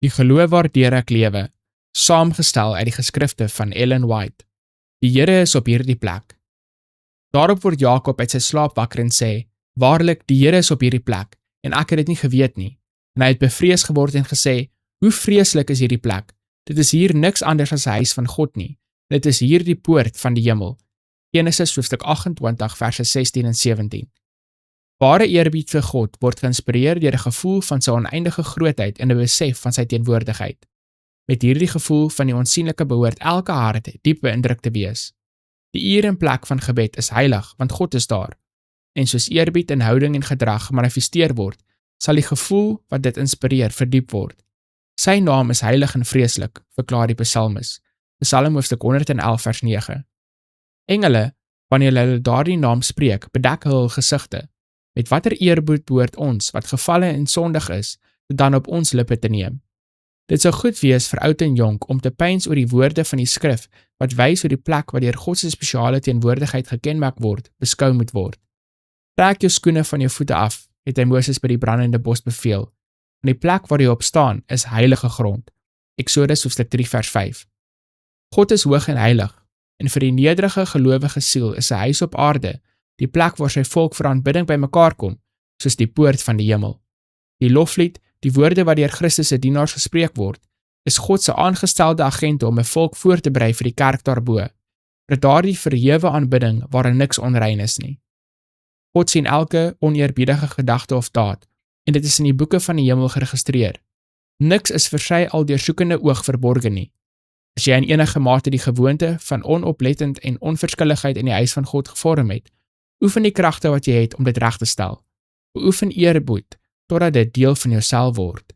Die geloof waardeur ek lewe, saamgestel uit die geskrifte van Ellen White. Die Here is op hierdie plek. Daarop word Jakob uit sy slaap wakker en sê, waarlik, die Here is op hierdie plek, en ek het dit nie geweet nie. En hy het bevrees geword en gesê, hoe vreeslik is hierdie plek? Dit is hier niks anders as 'n huis van God nie. Dit is hier die poort van die hemel. Genesis hoofstuk 28 verse 16 en 17. Ware eerbied vir God word geïnspireer deur 'n gevoel van sy oneindige grootheid en 'n besef van sy teenwoordigheid. Met hierdie gevoel van die onsigbare behoort elke hart diep beïndruk te wees. Die uur en plek van gebed is heilig, want God is daar. En soos eerbied in houding en gedrag gemanifesteer word, sal die gevoel wat dit inspireer verdiep word. Sy naam is heilig en vreeslik, verklaar die psalmis. Psalm hoofstuk 111 vers 9. Engele, wanneer hulle daardie naam spreek, bedek hul gesigte. Met watter eerbied behoort ons, wat gevalle en sondig is, dit dan op ons lippe te neem. Dit sou goed wees vir oud en jonk om te peins oor die woorde van die skrif, wat wys hoe die plek waar deur God se spesiale teenwoordigheid gekenmerk word, beskou moet word. Trek jou skoene van jou voete af, het hy Moses by die brandende bos beveel. En die plek waar jy op staan, is heilige grond. Eksodus hoofstuk 3 vers 5. God is hoog en heilig, en vir die nederige gelowige siel is sy huis op aarde, die plek waar sy volk vir aanbidding bymekaar kom, soos die poort van die hemel. Die loflied, die woorde wat deur Christus se dienaars gespreek word, is God se aangestelde agente om 'n volk voor te berei vir die kerk daarbo, vir daardie verhewe aanbidding waarin niks onrein is nie. God sien elke oneerbiedige gedagte of daad, en dit is in die boeke van die hemel geregistreer. Niks is vir sy aldeursoekende oog verborge nie. As jy in enige mate die gewoonte van onoplettend en onverskilligheid in die huis van God gevorm het, oefen die kragte wat jy het om dit reg te stel. Beoefen eerbied, totdat dit deel van jouself word.